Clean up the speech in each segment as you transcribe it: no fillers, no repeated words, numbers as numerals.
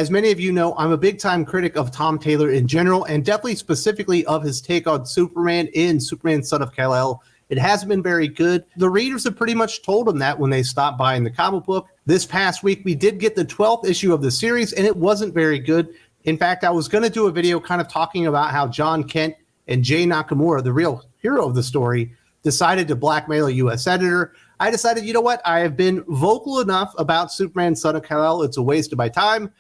As many of you know, I'm a big-time critic of Tom Taylor in general, and definitely specifically of his take on Superman in Superman Son of Kal-El. It hasn't been very good. The readers have pretty much told him that when they stopped buying the comic book. This past week, we did get the 12th issue of the series, and it wasn't very good. In fact, I was going to do a video kind of talking about how Jon Kent and Jay Nakamura, the real hero of the story, decided to blackmail a U.S. senator. I decided, you know what? I have been vocal enough about Superman Son of Kal-El. It's a waste of my time.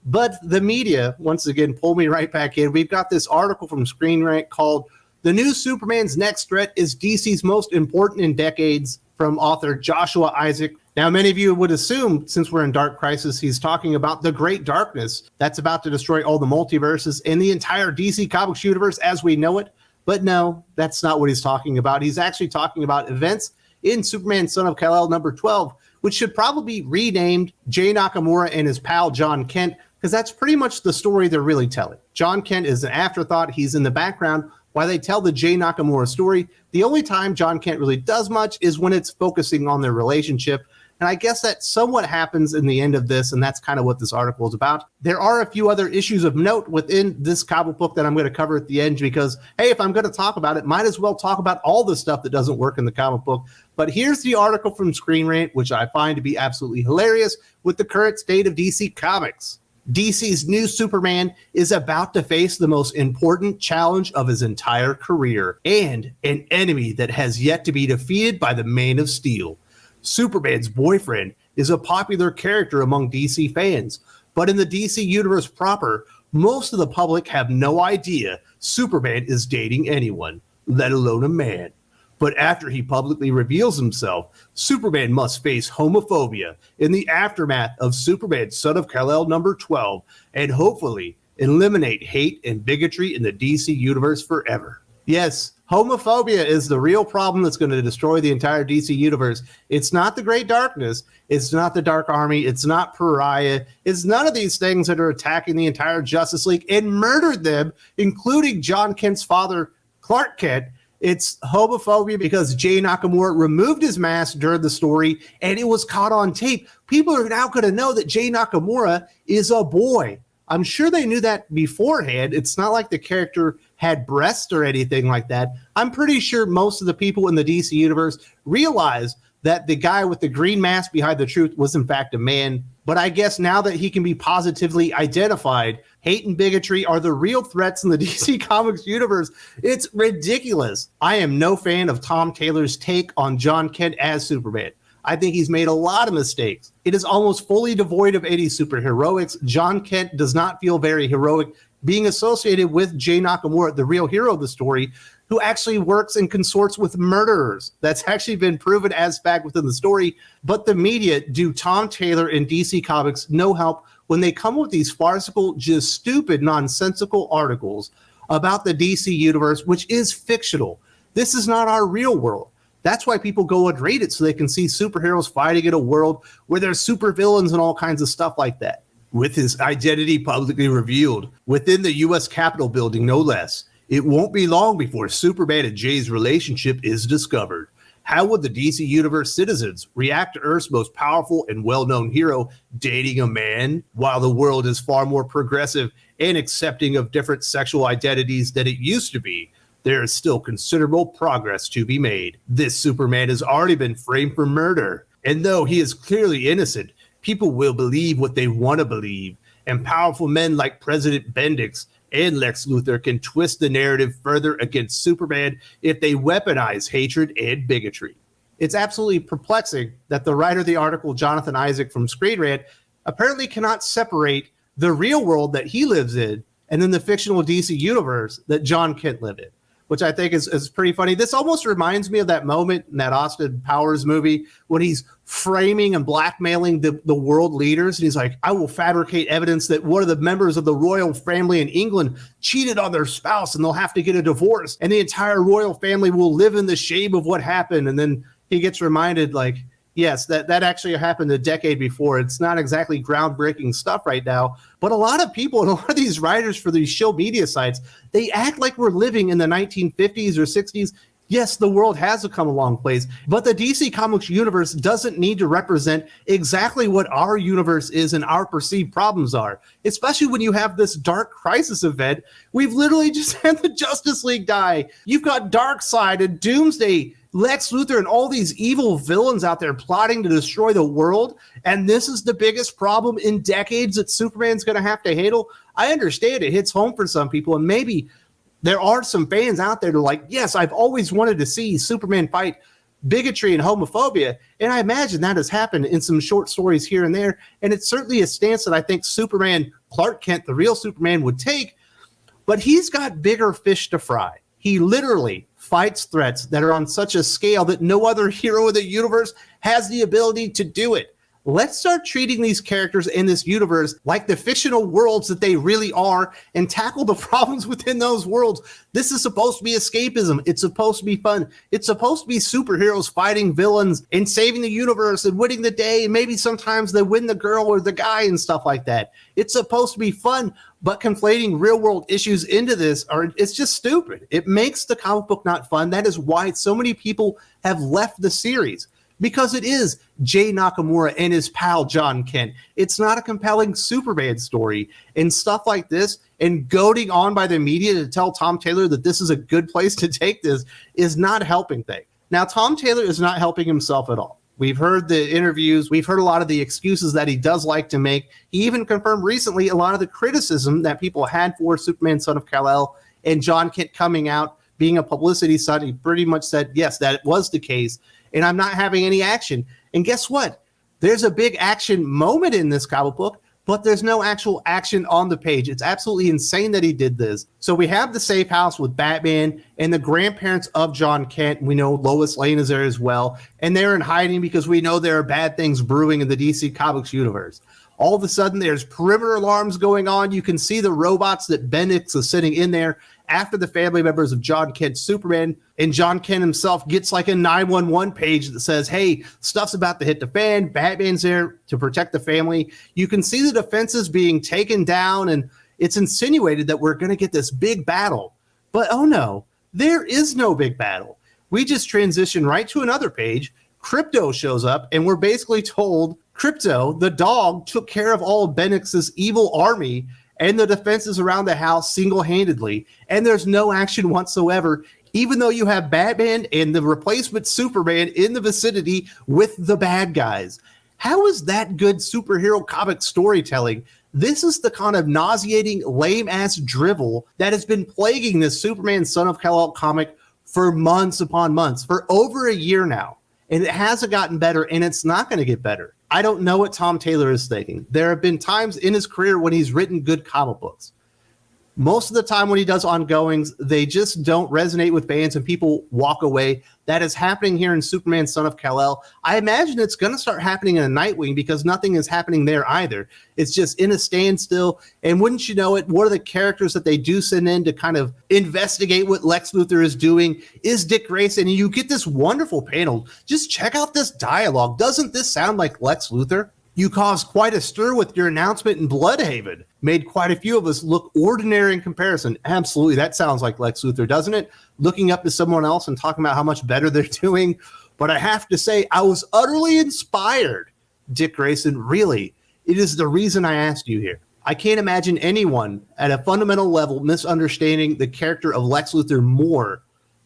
But the media, once again, pulled me right back in. We've got this article from Screenrant called "The New Superman's Next Threat is DC's Most Important in Decades" from author Joshua Isaac. Now, many of you would assume, since we're in Dark Crisis, he's talking about the Great Darkness that's about to destroy all the multiverses and the entire DC Comics universe as we know it. But no, that's not what he's talking about. He's actually talking about events in Superman Son of Kal-El number 12, which should probably be renamed Jay Nakamura and his pal Jon Kent, because that's pretty much the story they're really telling. Jon Kent is an afterthought. He's in the background while they tell the Jay Nakamura story. The only time Jon Kent really does much is when it's focusing on their relationship. And I guess that somewhat happens in the end of this, and that's kind of what this article is about. There are a few other issues of note within this comic book that I'm going to cover at the end because, hey, if I'm going to talk about it, might as well talk about all the stuff that doesn't work in the comic book. But here's the article from Screenrant, which I find to be absolutely hilarious with the current state of DC Comics. DC's new Superman is about to face the most important challenge of his entire career and an enemy that has yet to be defeated by the Man of Steel. Superman's boyfriend is a popular character among DC fans, but in the DC universe proper, most of the public have no idea Superman is dating anyone, let alone a man. But after he publicly reveals himself, Superman must face homophobia in the aftermath of Superman Son of Kal-El number 12 and hopefully eliminate hate and bigotry in the DC universe forever. Yes, homophobia is the real problem that's going to destroy the entire DC universe. It's not the Great Darkness. It's not the Dark Army. It's not Pariah. It's none of these things that are attacking the entire Justice League and murdered them, including Jon Kent's father, Clark Kent. It's homophobia because Jay Nakamura removed his mask during the story and it was caught on tape. People are now going to know that Jay Nakamura is a boy. I'm sure they knew that beforehand. It's not like the character had breasts or anything like that. I'm pretty sure most of the people in the DC universe realized that the guy with the green mask behind the truth was in fact a man. But I guess now that he can be positively identified, hate and bigotry are the real threats in the DC Comics universe. It's ridiculous. I am no fan of Tom Taylor's take on Jon Kent as Superman. I think he's made a lot of mistakes. It is almost fully devoid of any superheroics. Jon Kent does not feel very heroic being associated with Jay Nakamura, the real hero of the story, who actually works and consorts with murderers. That's actually been proven as fact within the story. But the media do Tom Taylor and DC Comics no help when they come up with these farcical, just stupid, nonsensical articles about the DC universe, which is fictional. This is not our real world. That's why people go and read it, so they can see superheroes fighting in a world where there's supervillains and all kinds of stuff like that. With his identity publicly revealed within the U.S. Capitol building, no less, it won't be long before Superman and Jay's relationship is discovered. How would the DC Universe citizens react to Earth's most powerful and well-known hero dating a man, while the world is far more progressive and accepting of different sexual identities than it used to be? There is still considerable progress to be made. This Superman has already been framed for murder, and though he is clearly innocent, people will believe what they want to believe, and powerful men like President Bendix and Lex Luthor can twist the narrative further against Superman if they weaponize hatred and bigotry. It's absolutely perplexing that the writer of the article, Jonathan Isaac from Screenrant, apparently cannot separate the real world that he lives in and then the fictional DC universe that Jon Kent lived in, which I think is pretty funny. This almost reminds me of that moment in that Austin Powers movie when he's framing and blackmailing the world leaders. And he's like, I will fabricate evidence that one of the members of the royal family in England cheated on their spouse and they'll have to get a divorce. And the entire royal family will live in the shame of what happened. And then he gets reminded, like, yes, that actually happened a decade before. It's not exactly groundbreaking stuff right now, but a lot of people and a lot of these writers for these shill media sites, they act like we're living in the 1950s or 60s. Yes, the world has become a long place, but the DC Comics universe doesn't need to represent exactly what our universe is and our perceived problems are, especially when you have this Dark Crisis event. We've literally just had the Justice League die. You've got Darkseid and Doomsday, Lex Luthor, and all these evil villains out there plotting to destroy the world, and this is the biggest problem in decades that Superman's going to have to handle. I understand it hits home for some people, and maybe there are some fans out there that are like, yes, I've always wanted to see Superman fight bigotry and homophobia. And I imagine that has happened in some short stories here and there. And it's certainly a stance that I think Superman, Clark Kent, the real Superman, would take. But he's got bigger fish to fry. He literally fights threats that are on such a scale that no other hero in the universe has the ability to do it. Let's start treating these characters in this universe like the fictional worlds that they really are and tackle the problems within those worlds. This is supposed to be escapism. It's supposed to be fun. It's supposed to be superheroes fighting villains and saving the universe and winning the day. And maybe sometimes they win the girl or the guy and stuff like that. It's supposed to be fun, but conflating real world issues into this, it's just stupid. It makes the comic book not fun. That is why so many people have left the series. Because it is Jay Nakamura and his pal Jon Kent. It's not a compelling Superman story. And stuff like this, and goading on by the media to tell Tom Taylor that this is a good place to take this, is not helping things. Now, Tom Taylor is not helping himself at all. We've heard the interviews. We've heard a lot of the excuses that he does like to make. He even confirmed recently a lot of the criticism that people had for Superman, Son of Kal-El, and Jon Kent coming out, being a publicity stunt. He pretty much said, yes, that was the case. And I'm not having any action. And guess what? There's a big action moment in this comic book, but there's no actual action on the page. It's absolutely insane that he did this. So we have the safe house with Batman and the grandparents of Jon Kent. We know Lois Lane is there as well. And they're in hiding because we know there are bad things brewing in the DC Comics universe. All of a sudden, there's perimeter alarms going on. You can see the robots that Bendix is sitting in there after the family members of Jon Kent Superman. And Jon Kent himself gets like a 911 page that says, hey, stuff's about to hit the fan. Batman's there to protect the family. You can see the defenses being taken down, and it's insinuated that we're going to get this big battle. But oh no, there is no big battle. We just transition right to another page. Crypto shows up, and we're basically told Crypto, the dog, took care of all of Bendix's evil army and the defenses around the house single-handedly, and there's no action whatsoever, even though you have Batman and the replacement Superman in the vicinity with the bad guys. How is that good superhero comic storytelling? This is the kind of nauseating, lame-ass drivel that has been plaguing this Superman Son of Kal-El comic for months upon months, for over a year now. And it hasn't gotten better, and it's not going to get better. I don't know what Tom Taylor is thinking. There have been times in his career when he's written good comic books. Most of the time when he does ongoings, they just don't resonate with fans and people walk away. That is happening here in Superman Son of Kal-El. I imagine it's going to start happening in a Nightwing because nothing is happening there either. It's just in a standstill. And wouldn't you know it, one of the characters that they do send in to kind of investigate what Lex Luthor is doing is Dick Grayson. And you get this wonderful panel. Just check out this dialogue. Doesn't this sound like Lex Luthor? You caused quite a stir with your announcement in Bloodhaven. Made quite a few of us look ordinary in comparison. Absolutely, that sounds like Lex Luthor, doesn't it? Looking up to someone else and talking about how much better they're doing. But I have to say, I was utterly inspired, Dick Grayson. Really, it is the reason I asked you here. I can't imagine anyone at a fundamental level misunderstanding the character of Lex Luthor more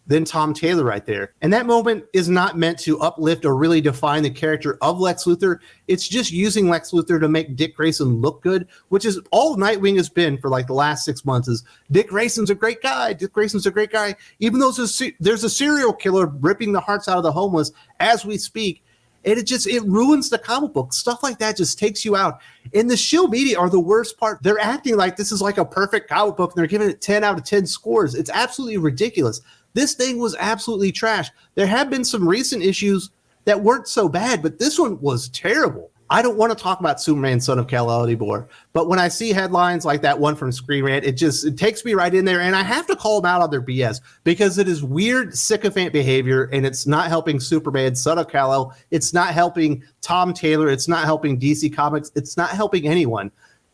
than Tom Taylor right there. And that moment is not meant to uplift or really define the character of Lex Luthor. It's just using Lex Luthor to make Dick Grayson look good, which is all Nightwing has been for like the last 6 months is Dick Grayson's a great guy. Dick Grayson's a great guy. Even though there's a serial killer ripping the hearts out of the homeless as we speak. And it ruins the comic book. Stuff like that just takes you out. And the shill media are the worst part. They're acting like this is like a perfect comic book and they're giving it 10 out of 10 scores. It's absolutely ridiculous. This thing was absolutely trash. There have been some recent issues that weren't so bad, but this one was terrible. I don't want to talk about Superman Son of Kal-El anymore, but when I see headlines like that one from Screenrant, it takes me right in there, and I have to call them out on their BS because it is weird sycophant behavior, and it's not helping Superman Son of Kal-El. It's not helping Tom Taylor. It's not helping DC Comics. It's not helping anyone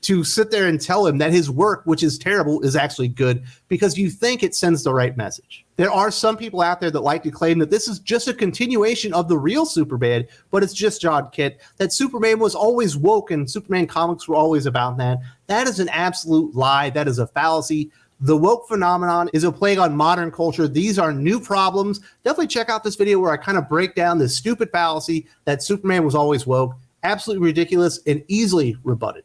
to sit there and tell him that his work, which is terrible, is actually good because you think it sends the right message. There are some people out there that like to claim that this is just a continuation of the real Superman, but it's just Jon Kent, that Superman was always woke and Superman comics were always about that. That is an absolute lie. That is a fallacy. The woke phenomenon is a plague on modern culture. These are new problems. Definitely check out this video where I kind of break down this stupid fallacy that Superman was always woke. Absolutely ridiculous and easily rebutted.